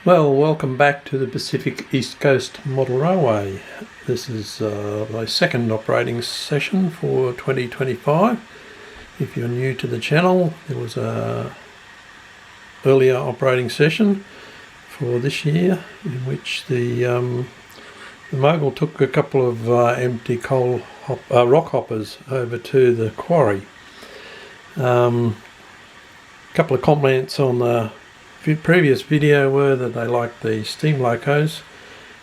Well, welcome back to the Pacific East Coast Model Railway. This is my second operating session for 2025. If you're new to the channel, there was a earlier operating session for this year in which the mogul took a couple of empty rock hoppers over to the quarry. A couple of comments on the previous video were that they liked the steam locos,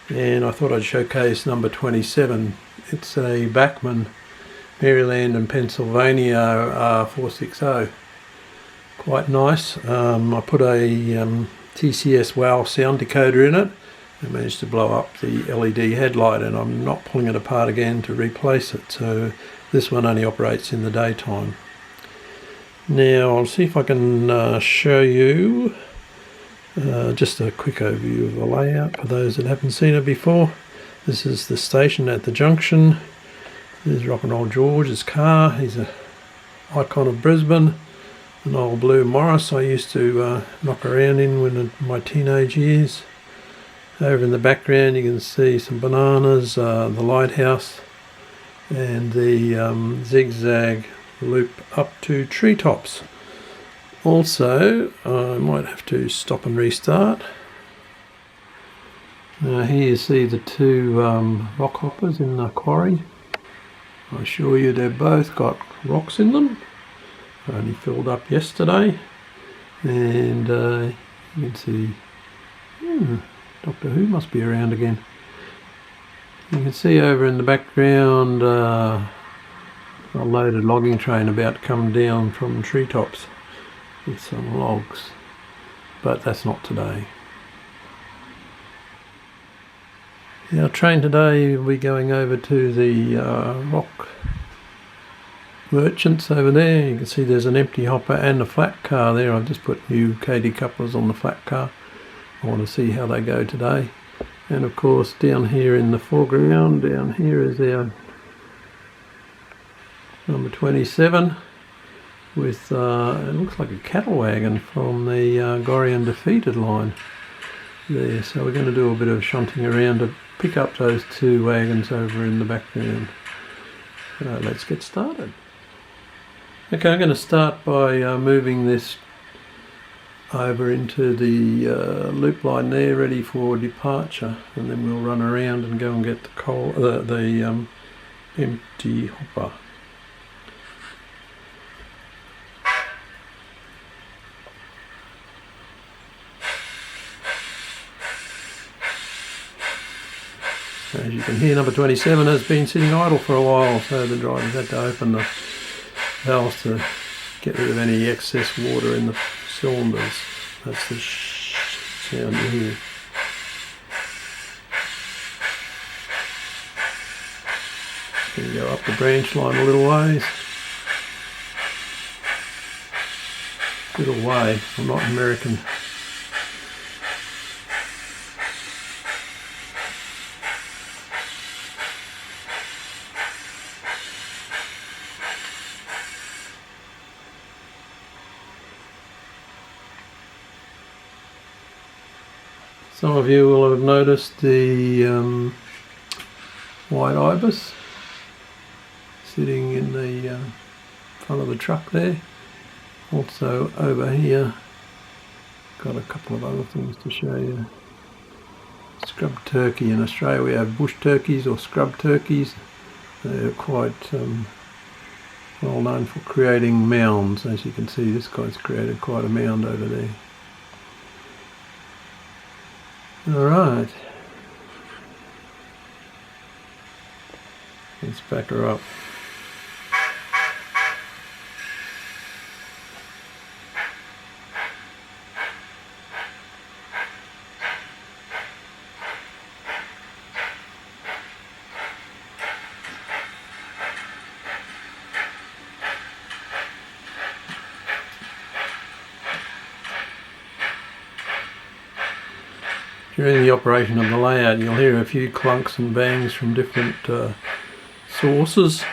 and I thought I'd showcase number 27. It's a Bachmann Maryland and Pennsylvania R460. Quite nice. I put a TCS WOW sound decoder in it and managed to blow up the LED headlight, and I'm not pulling it apart again to replace it, so this one only operates in the daytime. Now I'll see if I can show you just a quick overview of the layout for those that haven't seen it before. This is the station at the junction. There's Rock and Roll George's car. He's an icon of Brisbane, an old blue Morris I used to knock around in my teenage years. Over in the background you can see some bananas, the lighthouse, and the zigzag loop up to treetops. Also, I might have to stop and restart. Here you see the two rock hoppers in the quarry. I assure you they've both got rocks in them. Only filled up yesterday, and you can see Doctor Who must be around again. You can see over in the background a loaded logging train about to come down from treetops with some logs, but that's not today. Our train today will be going over to the rock merchants over there. You can see there's an empty hopper and a flat car there. I've just put new KD couplers on the flat car. I want to see how they go today. And of course down here in the foreground, down here is our number 27 with it looks like a cattle wagon from the Gorian Defeated line there. So we're going to do a bit of shunting around to pick up those two wagons over in the background. Let's get started. Okay, I'm going to start by moving this over into the loop line there, ready for departure, and then we'll run around and go and get the empty hopper. As you can hear, number 27 has been sitting idle for a while, so the drivers had to open the valves to get rid of any excess water in the cylinders. That's the sound you hear. Going to go up the branch line a little ways. Little way, I'm not American. Some of you will have noticed the white ibis sitting in the front of the truck there. Also over here, got a couple of other things to show you. Scrub turkey. In Australia we have bush turkeys or scrub turkeys. They're quite well known for creating mounds. As you can see, this guy's created quite a mound over there. Alright, let's back her up. During the operation of the layout, you'll hear a few clunks and bangs from different sources.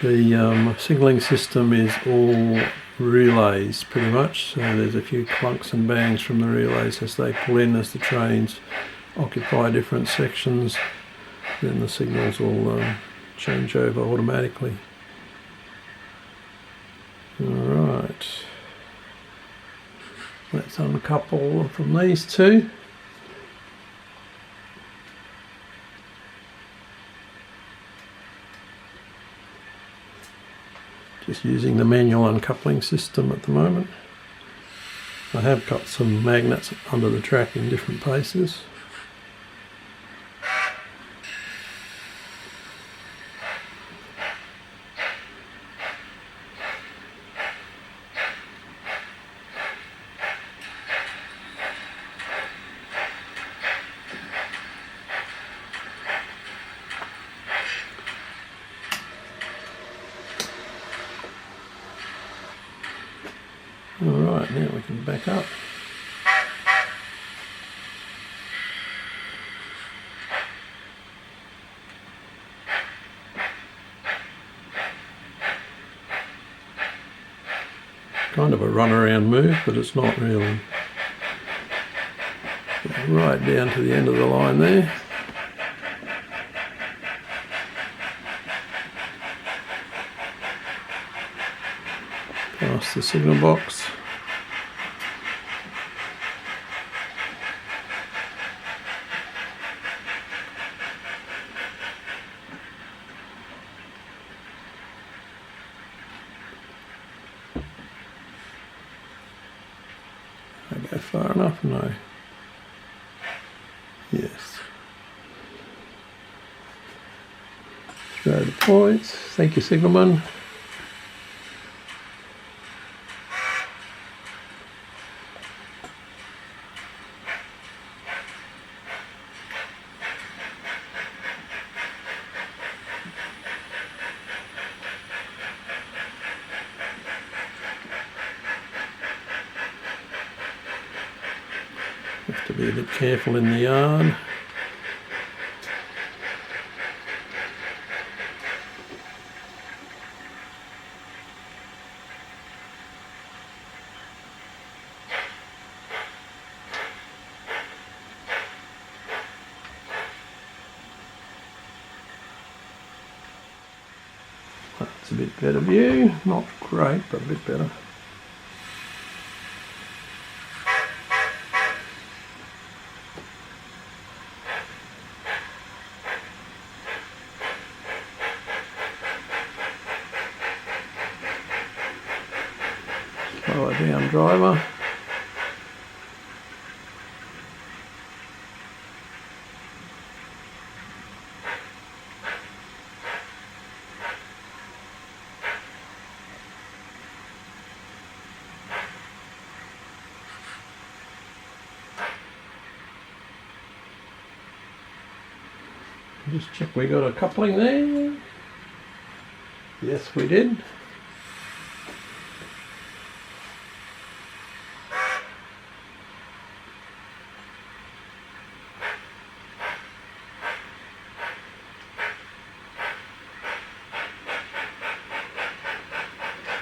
The signalling system is all relays pretty much. So there's a few clunks and bangs from the relays as they pull in, as the trains occupy different sections. Then the signals will change over automatically. Alright, let's uncouple from these two. Just using the manual uncoupling system at the moment. I have got some magnets under the track in different places. Alright, now we can back up. Kind of a runaround move, but it's not really. Get right down to the end of the line there. Past the signal box. I go far enough? No. Yes. Throw the points. Thank you, signalman. Have to be a bit careful in the yard. That's a bit better view, not great, but a bit better. Slow it down, driver. Just check we got a coupling there. Yes, we did.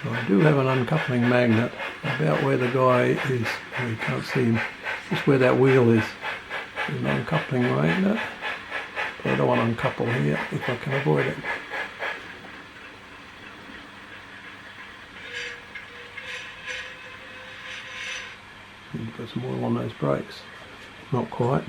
I do have an uncoupling magnet about where the guy is. You can't see him. Just where that wheel is. There's an uncoupling magnet. But I don't want to uncouple here if I can avoid it. Need to put some oil on those brakes. Not quite.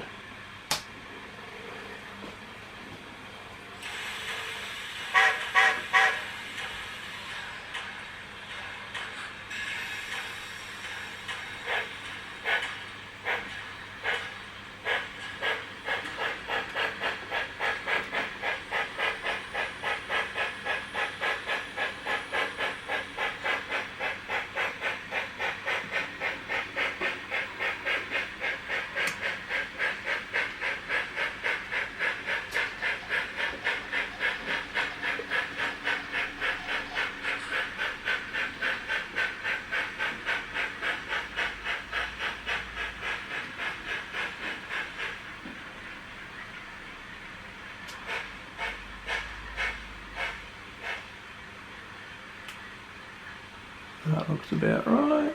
looks about right.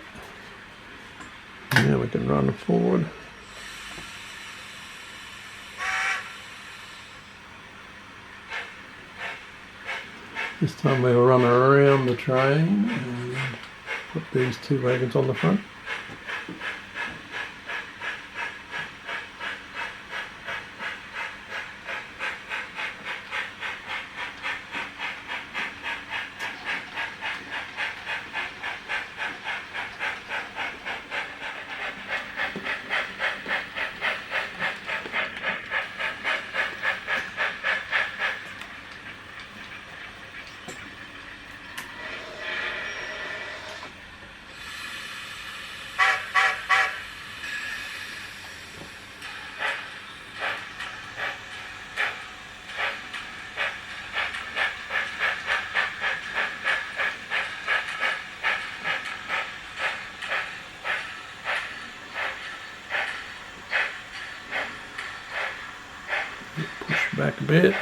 Now we can run forward. This time we'll run around the train and put these two wagons on the front. Push back a bit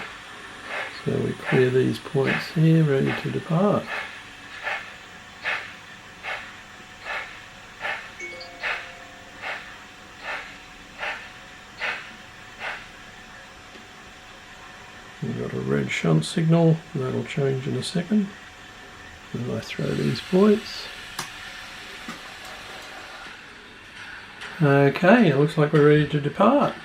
so we clear these points here, ready to depart. We've got a red shunt signal, that'll change in a second. And I throw these points. Okay, it looks like we're ready to depart.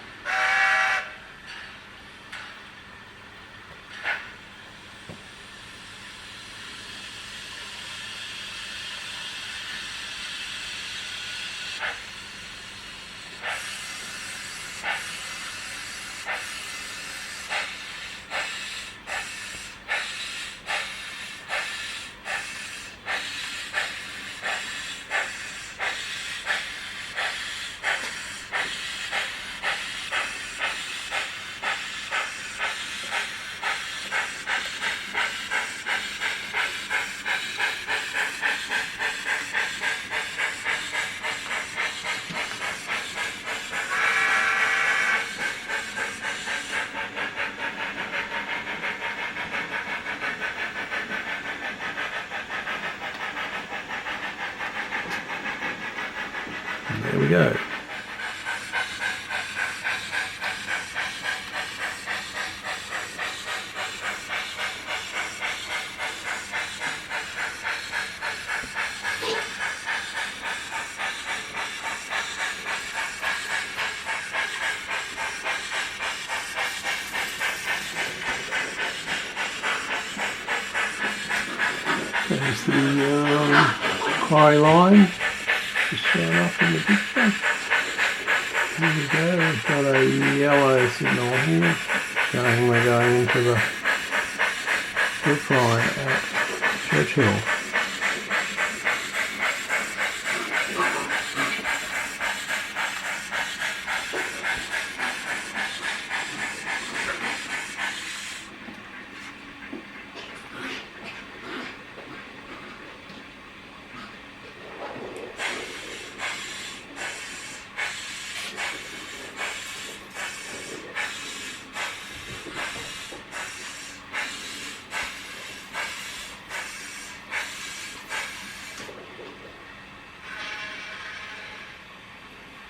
There we go. There's the quarry line just showing up in the picture. Here we go, we've got a yellow signal here showing we're going into the brook line at Churchill.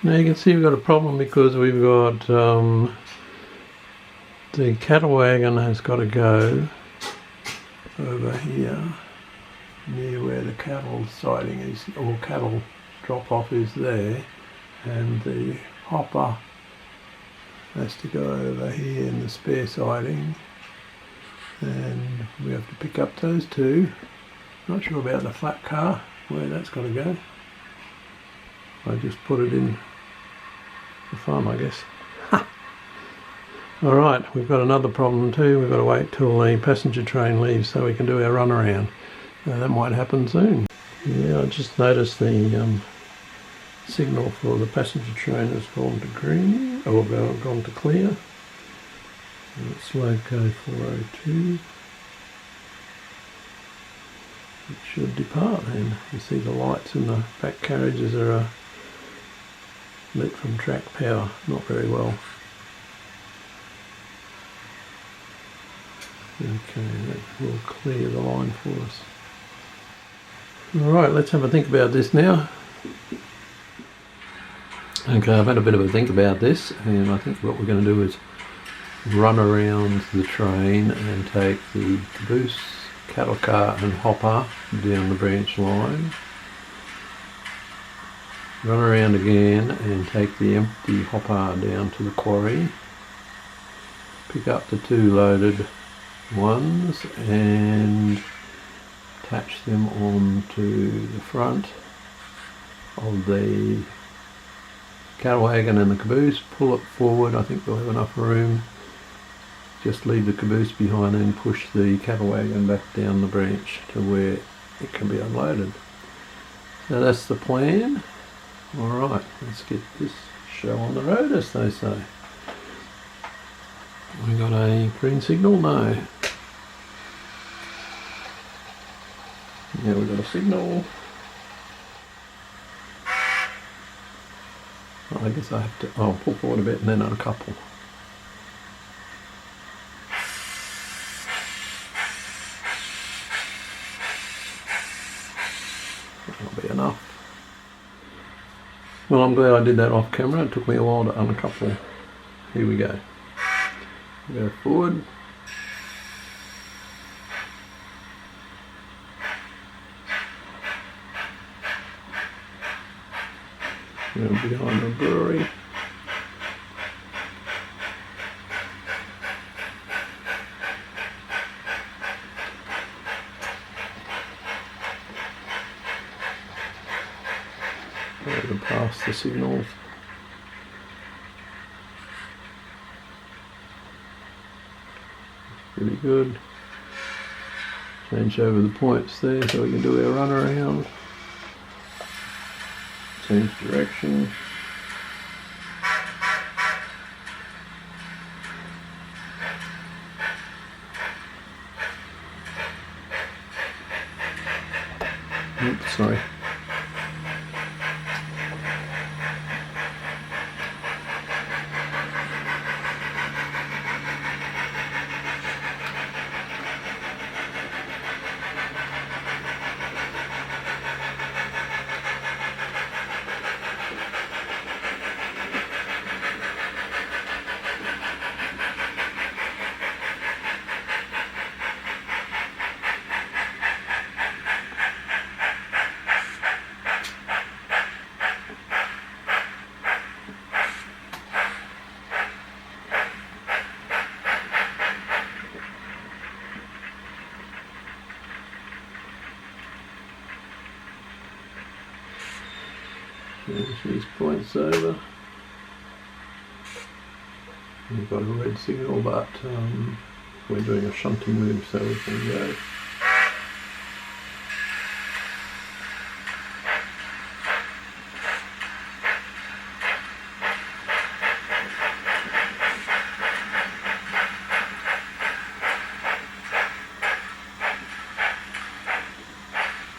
Now you can see we've got a problem because we've got the cattle wagon has got to go over here near where the cattle siding is, or cattle drop off is there, and the hopper has to go over here in the spare siding, and we have to pick up those two. Not sure about the flat car, where that's got to go. I just put it in for fun, I guess. Alright, we've got another problem too. We've got to wait till the passenger train leaves so we can do our run around. That might happen soon. Yeah, I just noticed the signal for the passenger train has gone to green, or gone to clear. And it's loco 402. It should depart then. You see the lights in the back carriages are lit from track power, not very well. Okay, that will clear the line for us. Alright, let's have a think about this now. Okay, I've had a bit of a think about this, and I think what we're going to do is run around the train and take the caboose, cattle car and hopper down the branch line. Run around again and take the empty hopper down to the quarry. Pick up the two loaded ones and attach them onto the front of the cattle wagon and the caboose. Pull it forward. I think we'll have enough room. Just leave the caboose behind and push the cattle wagon back down the branch to where it can be unloaded. So that's the plan. Alright, let's get this show on the road, as they say. We got a green signal? No. Yeah, we've got a signal. I guess I have to, pull forward a bit and then uncouple. That'll be enough. Well, I'm glad I did that off camera. It took me a while to uncouple. Here we go. Go forward. Go behind the brewery. Go past the signals. Pretty good. Change over the points there so we can do our run around. Change direction. Oops, sorry. Change these points over. We've got a red signal, but we're doing a shunting move so we can go.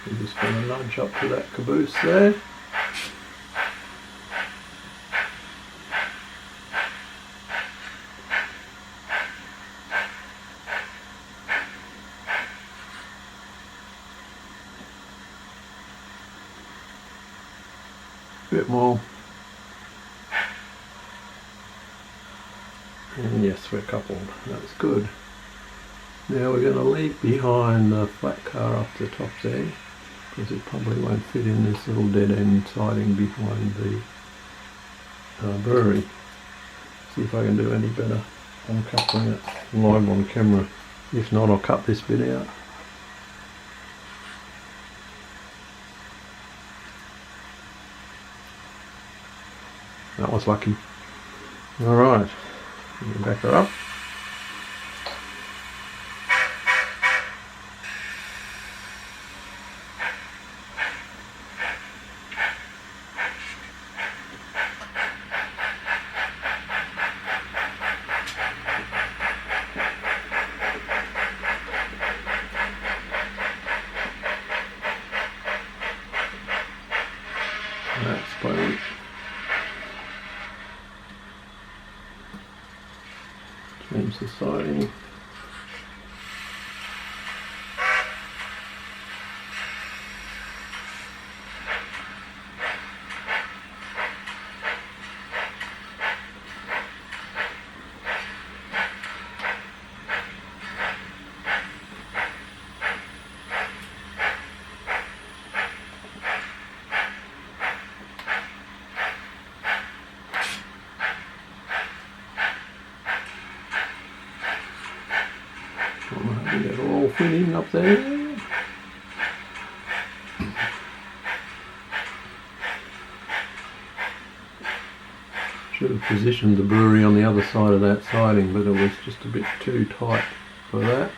We're just going to nudge up to that caboose there. Bit more, and yes, we're coupled. That's good. Now we're going to leave behind the flat car up the top there, because it probably won't fit in this little dead end siding behind the brewery. See if I can do any better uncoupling it live on camera. If not, I'll cut this bit out. That was lucky. Alright, back her up. That's fine. Change the siding. going up there. Should have positioned the brewery on the other side of that siding, but it was just a bit too tight for that.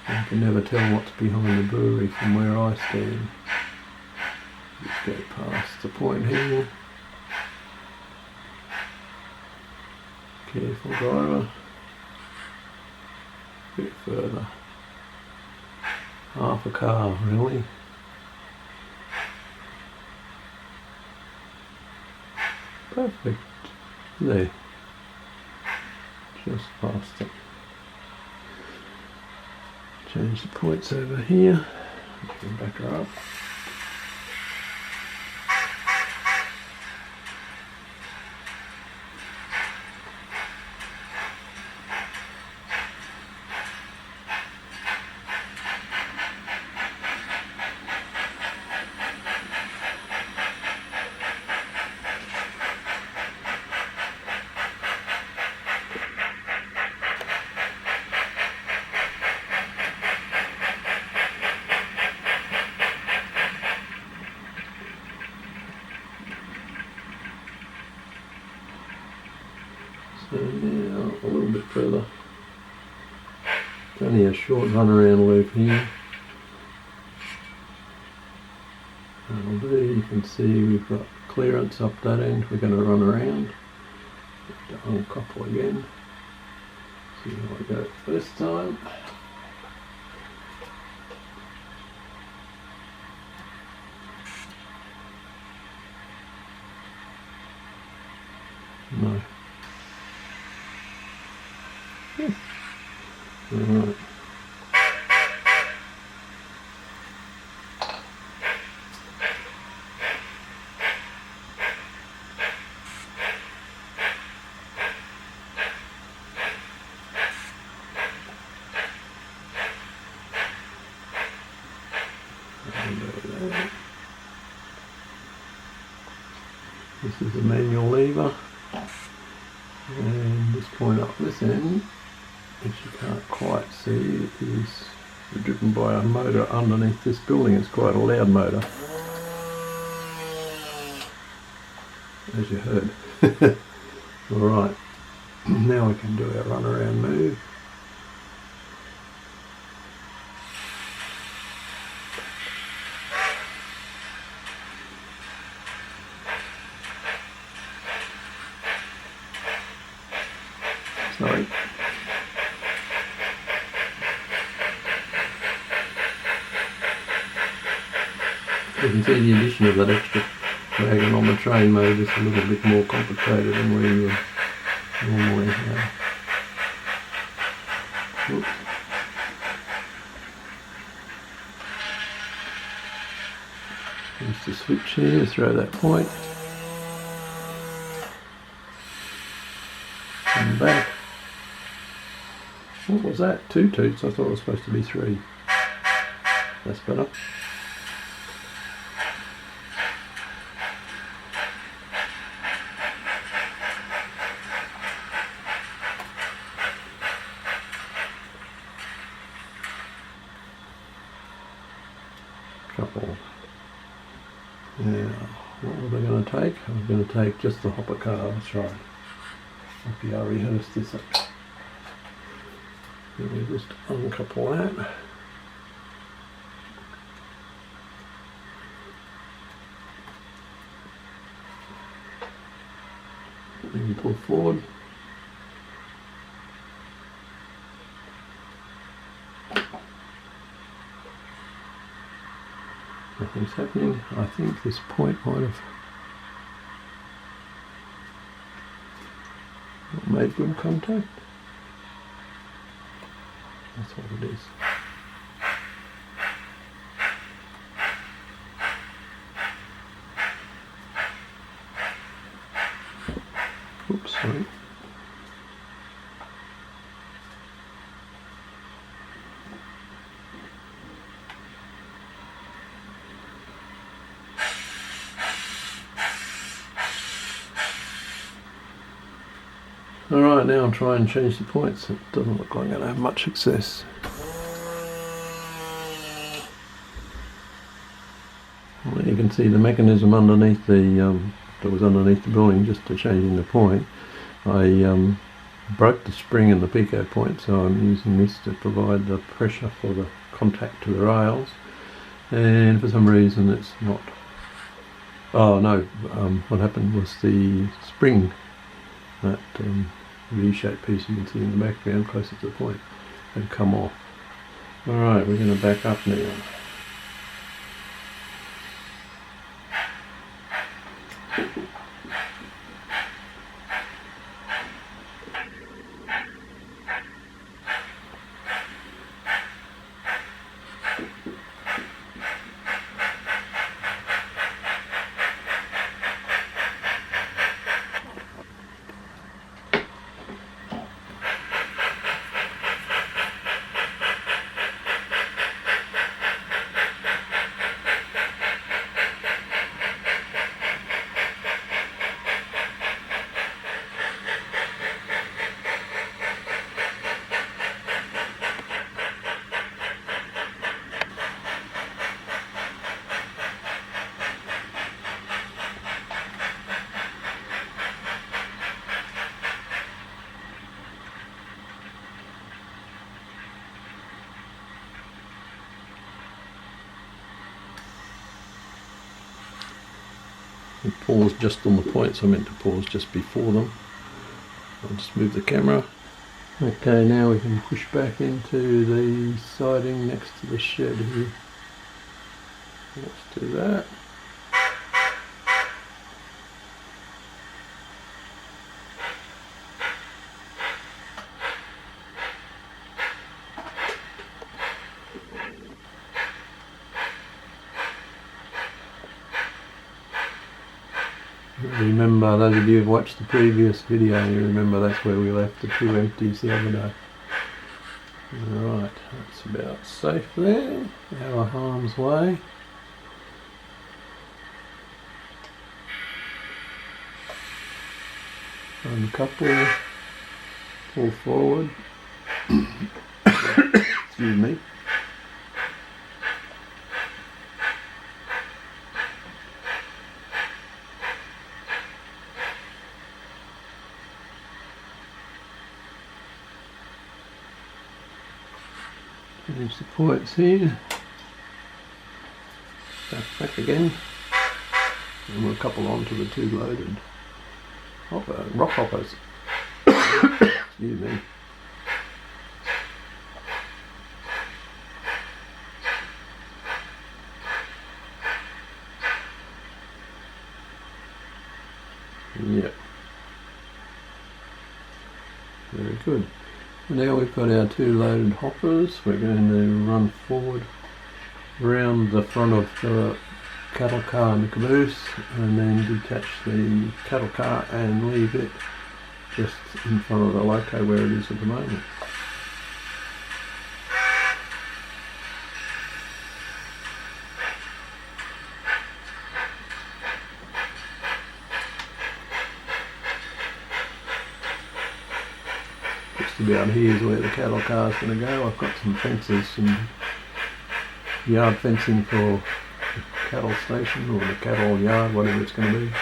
You can never tell what's behind the brewery from where I stand. Just go past the point here. Careful driver. A bit further. Half a car, really. Perfect. There. Just past it. Change the points over here. And back her up. So now a little bit further. It's only a short run around loop here. That'll do. You can see we've got clearance up that end. We're going to run around. Uncouple again. See how I go this time. No. Alright. This is a manual lever, and this point up this end, which you can't quite see, is driven by a motor underneath this building. It's quite a loud motor, as you heard. Alright, now we can do our run around move. Sorry. You can see the addition of that extra wagon on the train made this a little bit more complicated than we would normally have. Oops. Use the switch here, throw that point. And back. What was that? 2 toots? I thought it was supposed to be 3. That's better. Couple. Now, what were they going to take? I was going to take just the hopper car, that's right. Okay, I rehearsed this up. Let me just uncouple that. And pull forward. Nothing's happening. I think this point might have made good contact. That's what it is. Oops, sorry. Alright, now I'll try and change the points. It doesn't look like I'm going to have much success. can see the mechanism underneath the that was underneath the building, just to changing the point. I broke the spring in the pico point, so I'm using this to provide the pressure for the contact to the rails, and for some reason it's not. Oh no, what happened was the spring, that V-shaped piece you can see in the background closer to the point, had come off. Alright, we're going to back up now. Pause just on the points. I meant to pause just before them. I'll just move the camera. Okay, now we can push back into the siding next to the shed here. Let's do that. Remember, those of you who've watched the previous video, you remember that's where we left the two empties the other day. Alright, that's about safe there, out of harm's way. Uncouple, pull forward. Excuse me. Change the points here, back again, and we'll couple on to the two loaded rock hoppers. Excuse me. Yep. Very good. Now we've got our two loaded hoppers. We're going to run forward around the front of the cattle car and the caboose, and then detach the cattle car and leave it just in front of the loco where it is at the moment. About here is where the cattle car is going to go. I've got some fences, some yard fencing for the cattle station or the cattle yard, whatever it's going to be.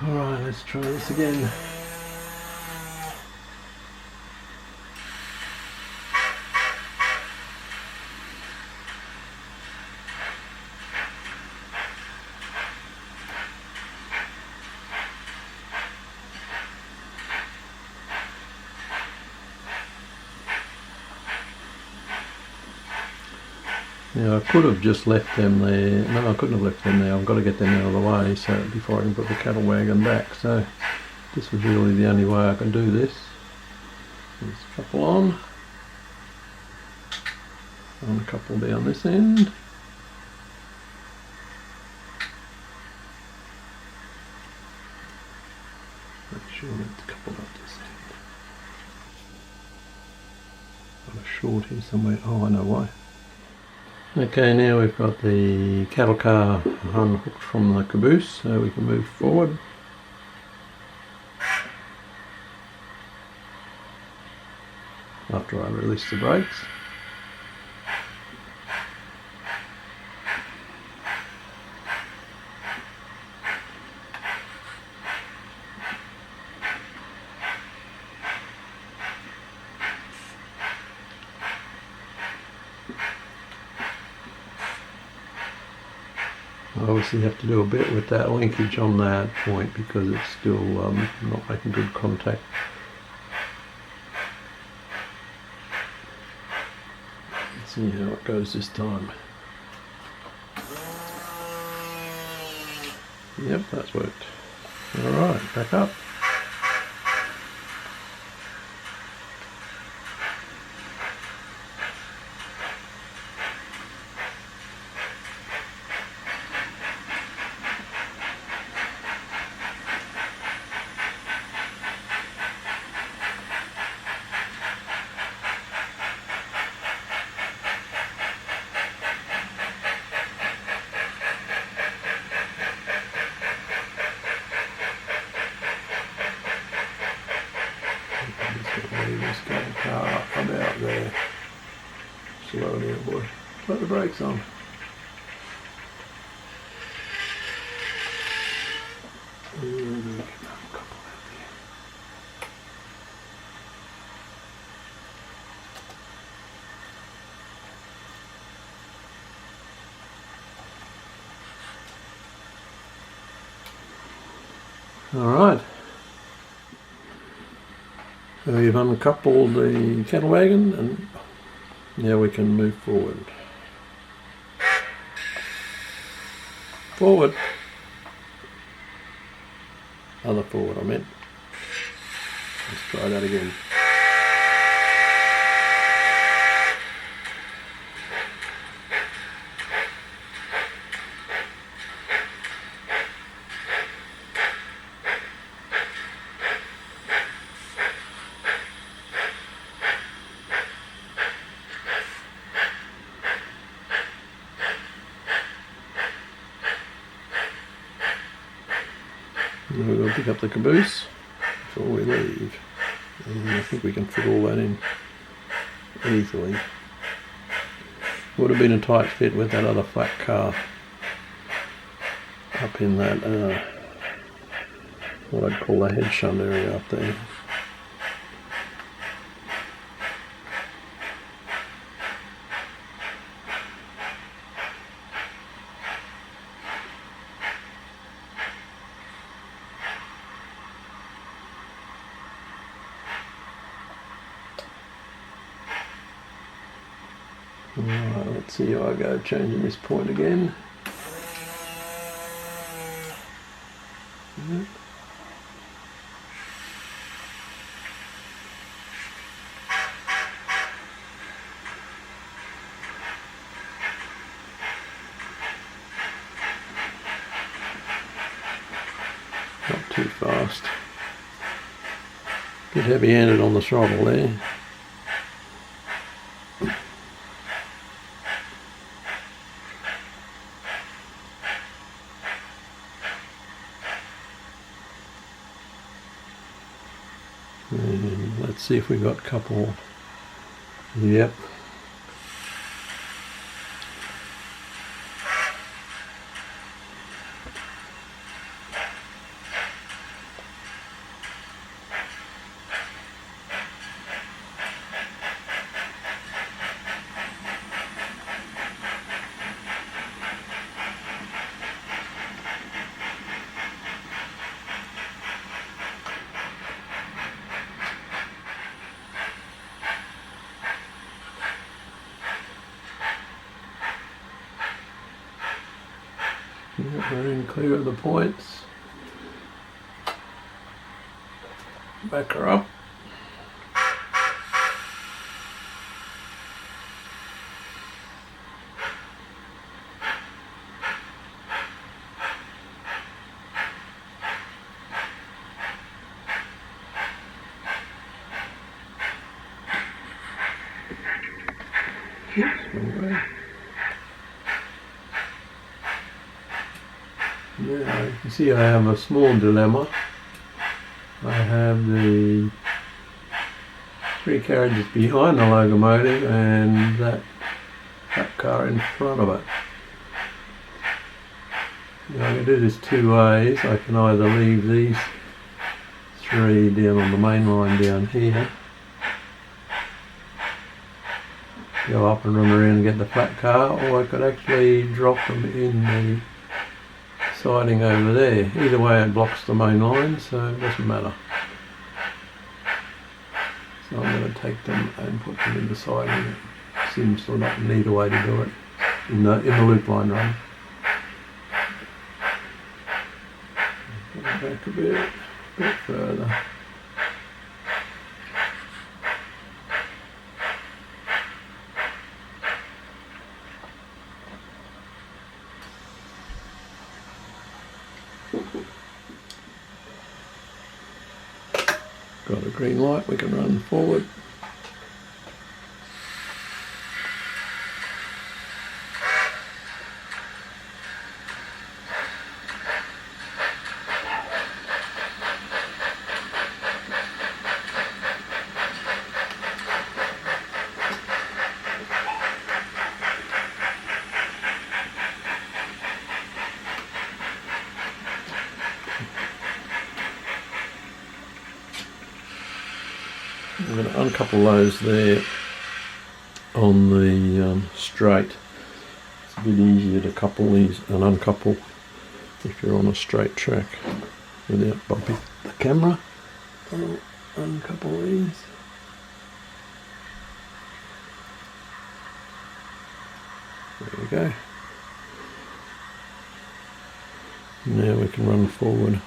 Alright, let's try this again. Now I could have just left them there. No, I couldn't have left them there. I've got to get them out of the way so before I can put the cattle wagon back. So this was really the only way I can do this. There's a couple on a couple down this end. Make sure that's a couple up this end. Got a short here somewhere. Oh, I know why. Okay, now we've got the cattle car unhooked from the caboose, so we can move forward. After I release the brakes. I obviously have to do a bit with that linkage on that point because it's still not making good contact. Let's see how it goes this time. Yep, that's worked. Alright, back up. Just get the car up about there. Slow down, boy. Put the brakes on. All right. So we've uncoupled the cattle wagon and now we can move forward. Forward. Other forward, I meant. Let's try that again. Now we're going to pick up the caboose before we leave. And I think we can fit all that in easily. Would have been a tight fit with that other flat car up in that, what I'd call the head shunt area up there. Alright, let's see how I go changing this point again. Not too fast. Get heavy-handed on the throttle there. And let's see if we got a couple. Yep. Get her in clear of the points. Back her up. Now you can see I have a small dilemma. I have the 3 carriages behind the locomotive and that car in front of it. Now I can do this 2 ways. I can either leave these 3 down on the main line down here, go up and run around and get the flat car, or I could actually drop them in the siding over there. Either way it blocks the main line, so it doesn't matter. So I'm going to take them and put them in the siding. It seems to not need a way to do it in the loop line run. Go back a bit further. Got a green light, we can run forward. I'm going to uncouple those there on the straight. It's a bit easier to couple these and uncouple if you're on a straight track without bumping the camera. I'll uncouple these. There we go. Now we can run forward.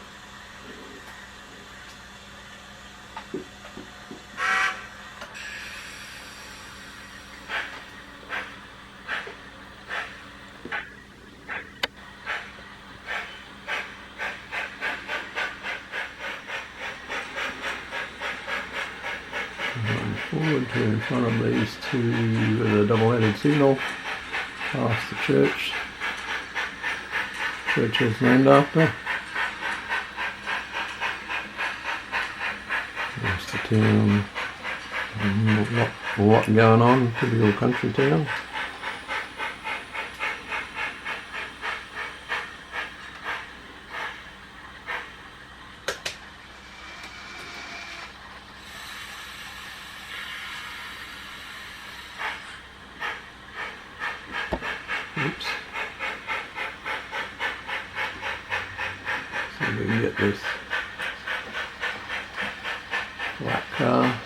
Run forward to in front of these 2 with a double-headed signal, past the church. Churchill's named after. There's the town. Not a lot going on, typical country town. Oops. See if we can get this black car.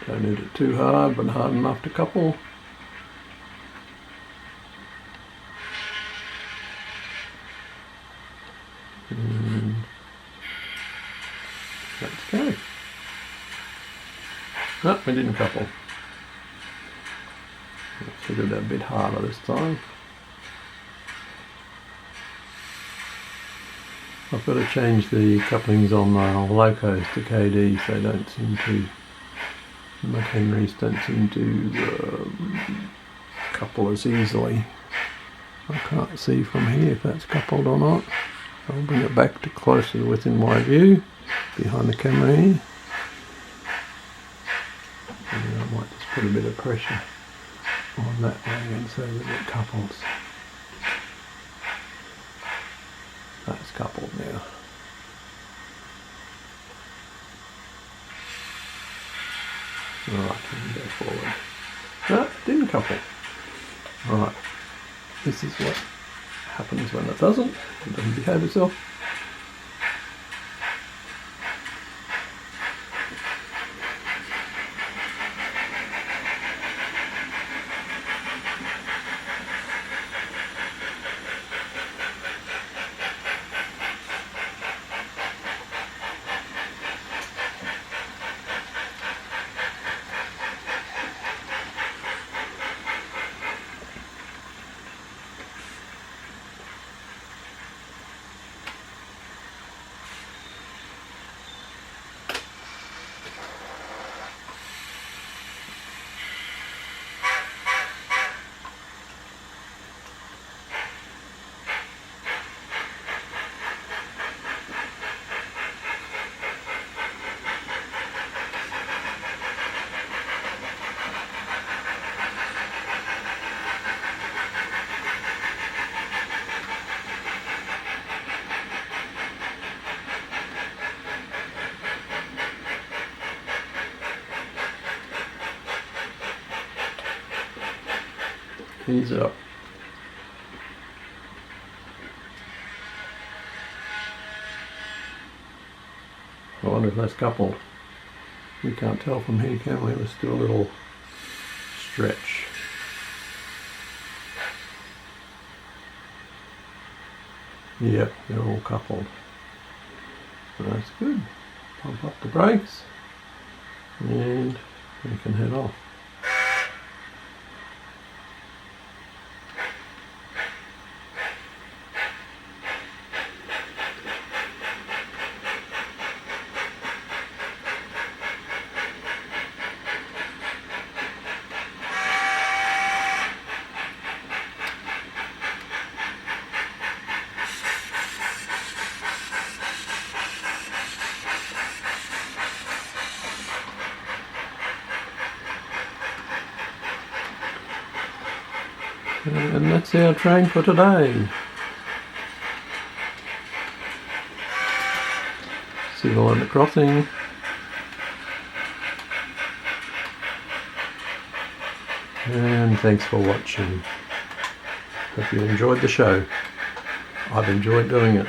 Don't need it too hard, but hard enough to couple. And let's go. No, we didn't couple. Let's hit it a bit harder this time. I've got to change the couplings on the locos to KDs. They don't seem to, McHenrys don't seem to couple as easily. I can't see from here if that's coupled or not. I'll bring it back to closer to within my view, behind the camera here. And I might just put a bit of pressure on that wagon so that it couples. That's coupled now. Alright, we can go forward. No, it didn't couple. Alright, this is what happens when it doesn't. It doesn't behave itself. Ease up. I wonder if that's coupled. We can't tell from here, can we? Let's do a little stretch. Yep, they're all coupled. That's good. Pump up the brakes and we can head off. And that's our train for today. Signal at the crossing. And thanks for watching. Hope you enjoyed the show. I've enjoyed doing it.